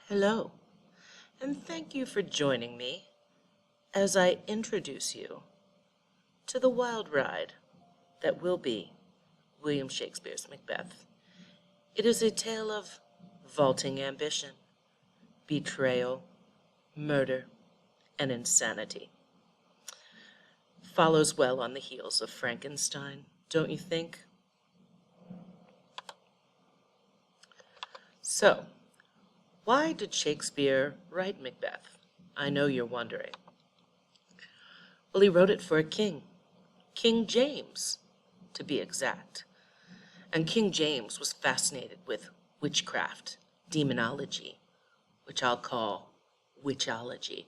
Hello, and thank you for joining me as I introduce you to the wild ride that will be William Shakespeare's Macbeth. It is a tale of vaulting ambition, betrayal, murder, and insanity. Follows well on the heels of Frankenstein, don't you think? So, why did Shakespeare write Macbeth? I know you're wondering. Well, he wrote it for a king, King James, to be exact. And King James was fascinated with witchcraft, demonology, which I'll call witchology.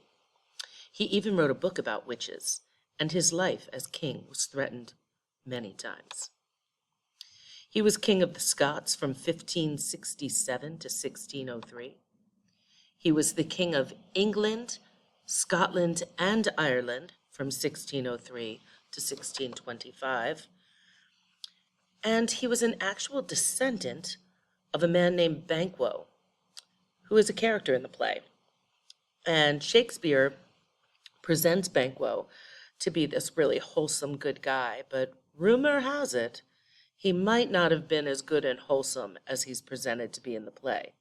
He even wrote a book about witches, and his life as king was threatened many times. He was king of the Scots from 1567 to 1603. He was the king of England, Scotland, and Ireland from 1603 to 1625. And he was an actual descendant of a man named Banquo, who is a character in the play. And Shakespeare presents Banquo to be this really wholesome, good guy, but rumor has it he might not have been as good and wholesome as he's presented to be in the play.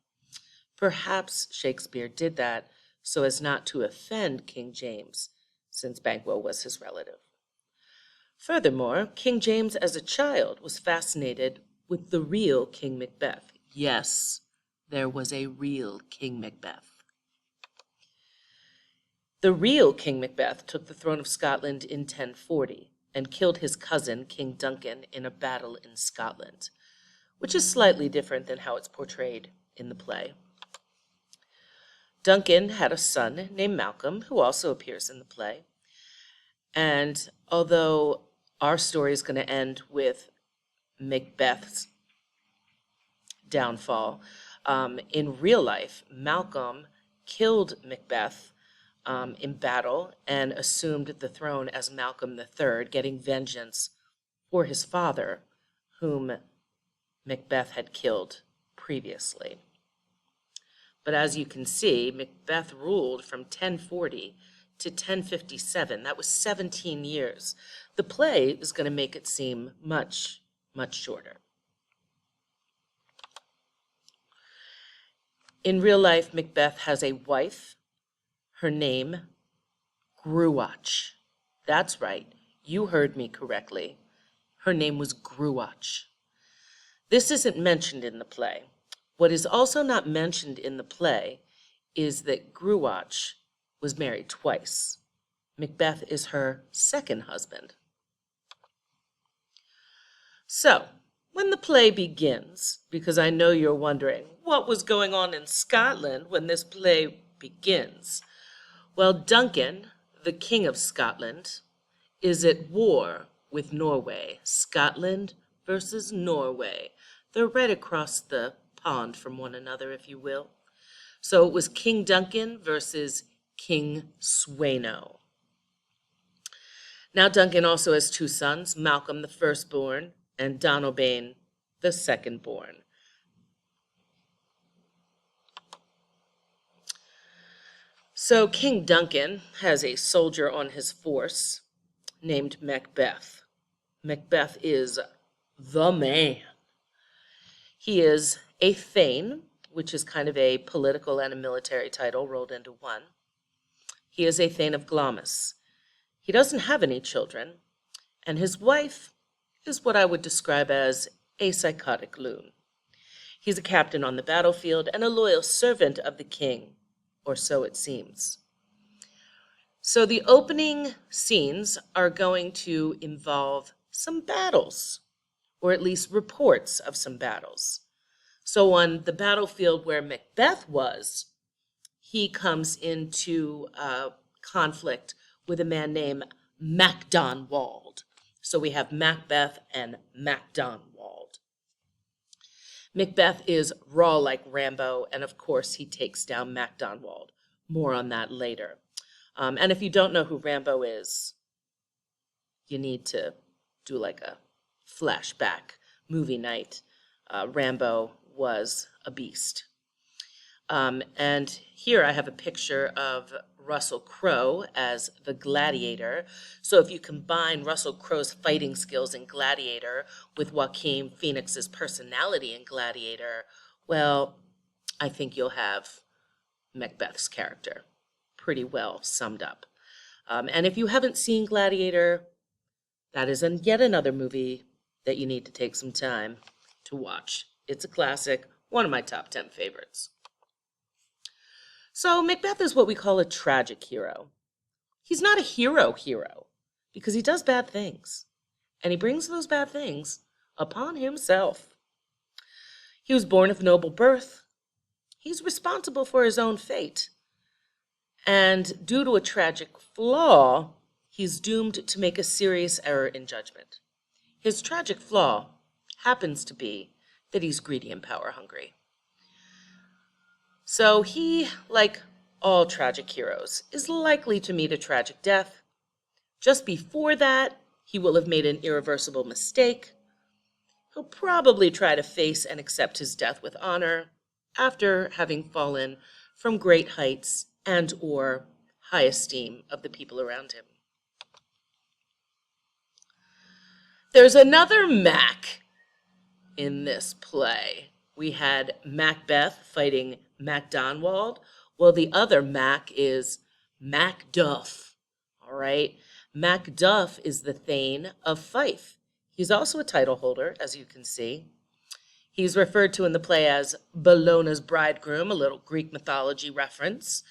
Perhaps Shakespeare did that so as not to offend King James, since Banquo was his relative. Furthermore, King James as a child was fascinated with the real King Macbeth. Yes, there was a real King Macbeth. The real King Macbeth took the throne of Scotland in 1040 and killed his cousin, King Duncan, in a battle in Scotland, which is slightly different than how it's portrayed in the play. Duncan had a son named Malcolm, who also appears in the play. And although our story is going to end with Macbeth's downfall, in real life, Malcolm killed Macbeth in battle and assumed the throne as Malcolm III, getting vengeance for his father, whom Macbeth had killed previously. But as you can see, Macbeth ruled from 1040 to 1057. That was 17 years. The play is going to make it seem much, much shorter. In real life, Macbeth has a wife. Her name, Gruach. That's right, you heard me correctly. Her name was Gruach. This isn't mentioned in the play. What is also not mentioned in the play is that Gruach was married twice. Macbeth is her second husband. So, when the play begins, because I know you're wondering, what was going on in Scotland when this play begins? Well, Duncan, the King of Scotland, is at war with Norway. Scotland versus Norway. They're right across the pond from one another, if you will. So it was King Duncan versus King Sweno. Now Duncan also has two sons, Malcolm the firstborn and Donalbain the secondborn. So King Duncan has a soldier on his force named Macbeth. Macbeth is the man. He is a thane, which is kind of a political and a military title rolled into one. He is a thane of Glamis. He doesn't have any children, and his wife is what I would describe as a psychotic loon. He's a captain on the battlefield and a loyal servant of the king, or so it seems. So the opening scenes are going to involve some battles, or at least reports of some battles. So on the battlefield where Macbeth was, he comes into conflict with a man named Macdonwald. So we have Macbeth and Macdonwald. Macbeth is raw like Rambo, and of course he takes down Macdonwald. More on that later. And if you don't know who Rambo is, you need to do like a flashback movie night. Rambo was a beast. And here I have a picture of Russell Crowe as the Gladiator. So if you combine Russell Crowe's fighting skills in Gladiator with Joaquin Phoenix's personality in Gladiator, well, I think you'll have Macbeth's character pretty well summed up. And if you haven't seen Gladiator, that is yet another movie that you need to take some time to watch. It's a classic, one of my top 10 favorites. So Macbeth is what we call a tragic hero. He's not a hero because he does bad things, and he brings those bad things upon himself. He was born of noble birth. He's responsible for his own fate. And due to a tragic flaw, he's doomed to make a serious error in judgment. His tragic flaw happens to be that he's greedy and power hungry. So he, like all tragic heroes, is likely to meet a tragic death. Just before that, he will have made an irreversible mistake. He'll probably try to face and accept his death with honor after having fallen from great heights and or high esteem of the people around him. There's another Mac in this play. We had Macbeth fighting Macdonald. Well, the other Mac is Macduff. All right. Macduff is the Thane of Fife. He's also a title holder, as you can see. He's referred to in the play as Bellona's bridegroom, a little Greek mythology reference,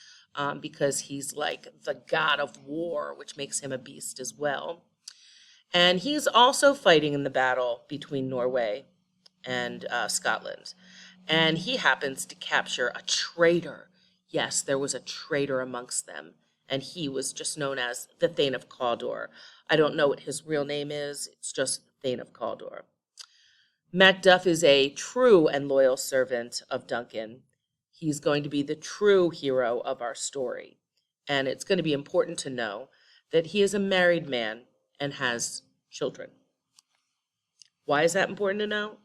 because he's like the god of war, which makes him a beast as well. And he's also fighting in the battle between Norway and Scotland. And he happens to capture a traitor. Yes, there was a traitor amongst them, and he was just known as the Thane of Cawdor. I don't know what his real name is. It's just Thane of Cawdor. Macduff is a true and loyal servant of Duncan. He's going to be the true hero of our story. And it's going to be important to know that he is a married man and has children. Why is that important to know?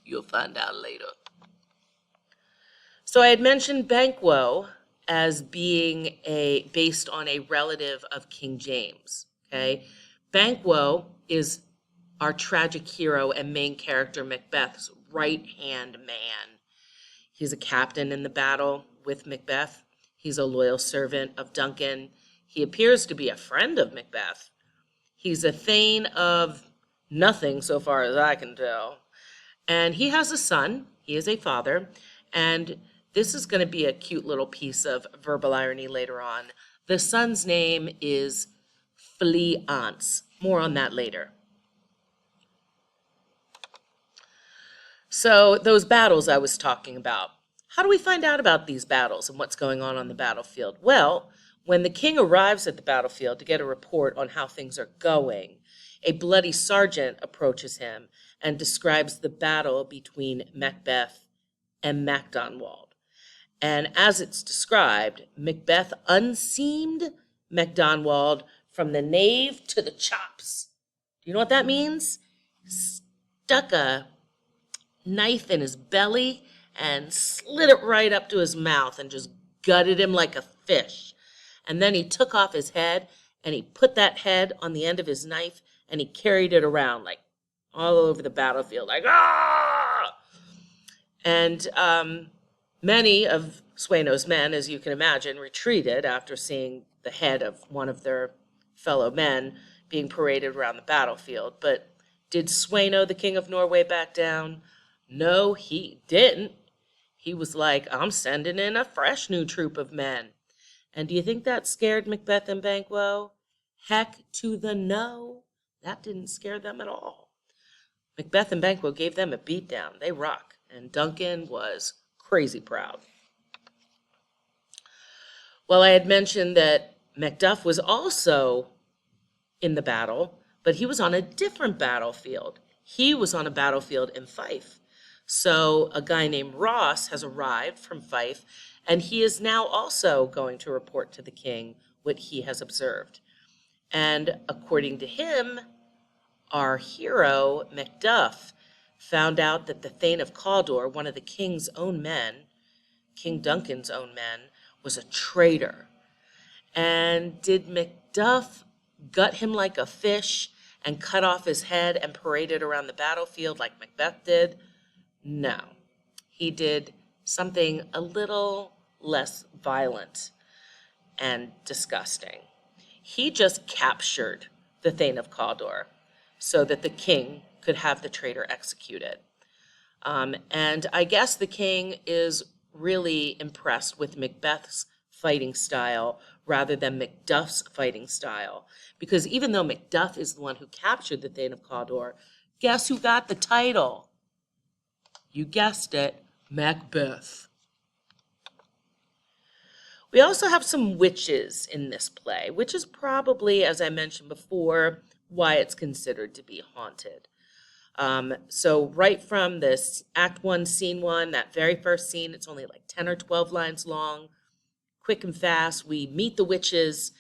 You'll find out later. So I had mentioned Banquo as being based on a relative of King James. Okay, Banquo is our tragic hero and main character Macbeth's right-hand man. He's a captain in the battle with Macbeth. He's a loyal servant of Duncan. He appears to be a friend of Macbeth. He's a thane of nothing so far as I can tell. And he has a son. He is a father. And this is going to be a cute little piece of verbal irony later on. The son's name is Fleance. More on that later. So those battles I was talking about. How do we find out about these battles and what's going on the battlefield? Well, when the king arrives at the battlefield to get a report on how things are going, a bloody sergeant approaches him and describes the battle between Macbeth and Macdonald. And as it's described, Macbeth unseamed Macdonald from the nave to the chops. Do you know what that means? Stuck a knife in his belly and slid it right up to his mouth and just gutted him like a fish. And then he took off his head and he put that head on the end of his knife and he carried it around like all over the battlefield, like, ah! And many of Sweno's men, as you can imagine, retreated after seeing the head of one of their fellow men being paraded around the battlefield. But did Sweno, the king of Norway, back down? No, he didn't. He was like, I'm sending in a fresh new troop of men. And do you think that scared Macbeth and Banquo? Heck to the no. That didn't scare them at all. Macbeth and Banquo gave them a beatdown. They rock. And Duncan was crazy proud. Well, I had mentioned that Macduff was also in the battle, but he was on a different battlefield. He was on a battlefield in Fife. So a guy named Ross has arrived from Fife, and he is now also going to report to the king what he has observed. And according to him, our hero, Macduff, found out that the Thane of Cawdor, one of the king's own men, King Duncan's own men, was a traitor. And did Macduff gut him like a fish and cut off his head and parade it around the battlefield like Macbeth did? No. He did something a little less violent and disgusting. He just captured the Thane of Cawdor so that the king could have the traitor executed. And I guess the king is really impressed with Macbeth's fighting style rather than Macduff's fighting style. Because even though Macduff is the one who captured the Thane of Cawdor, guess who got the title? You guessed it, Macbeth. We also have some witches in this play, which is probably, as I mentioned before, why it's considered to be haunted. So right from this Act 1, Scene 1, that very first scene, it's only like 10 or 12 lines long, quick and fast. We meet the witches,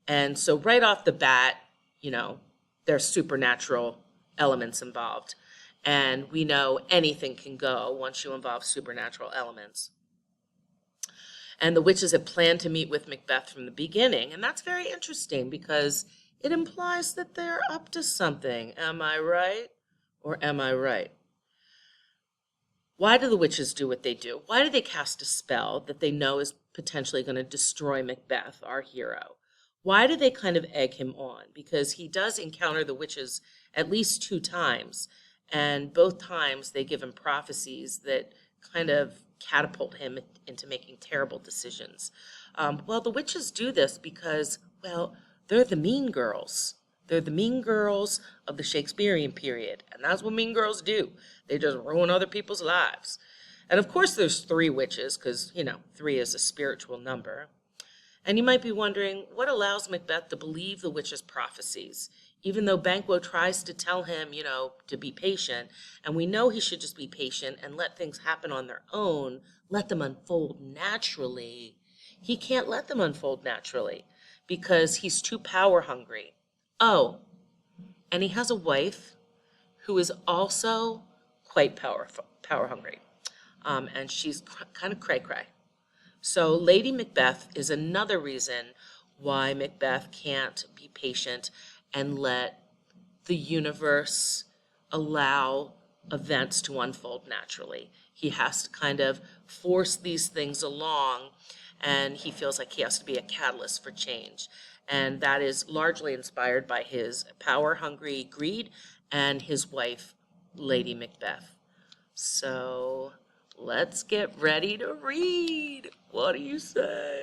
and so right off the bat, there's supernatural elements involved. And we know anything can go once you involve supernatural elements. And the witches had planned to meet with Macbeth from the beginning, and that's very interesting because it implies that they're up to something. Am I right? Or am I right? Why do the witches do what they do? Why do they cast a spell that they know is potentially going to destroy Macbeth, our hero? Why do they kind of egg him on? Because he does encounter the witches at least 2 times, and both times they give him prophecies that kind of catapult him into making terrible decisions. Well, the witches do this because, well, they're the mean girls. They're the mean girls of the Shakespearean period, and that's what mean girls do. They just ruin other people's lives. And of course there's 3 witches because, 3 is a spiritual number. And you might be wondering, what allows Macbeth to believe the witches' prophecies, even though Banquo tries to tell him, to be patient, and we know he should just be patient and let things happen on their own, let them unfold naturally. He can't let them unfold naturally because he's too power hungry. Oh, and he has a wife who is also quite power hungry, and she's kind of cray-cray. So Lady Macbeth is another reason why Macbeth can't be patient and let the universe allow events to unfold naturally. He has to kind of force these things along, and he feels like he has to be a catalyst for change. And that is largely inspired by his power-hungry greed and his wife, Lady Macbeth. So let's get ready to read. What do you say?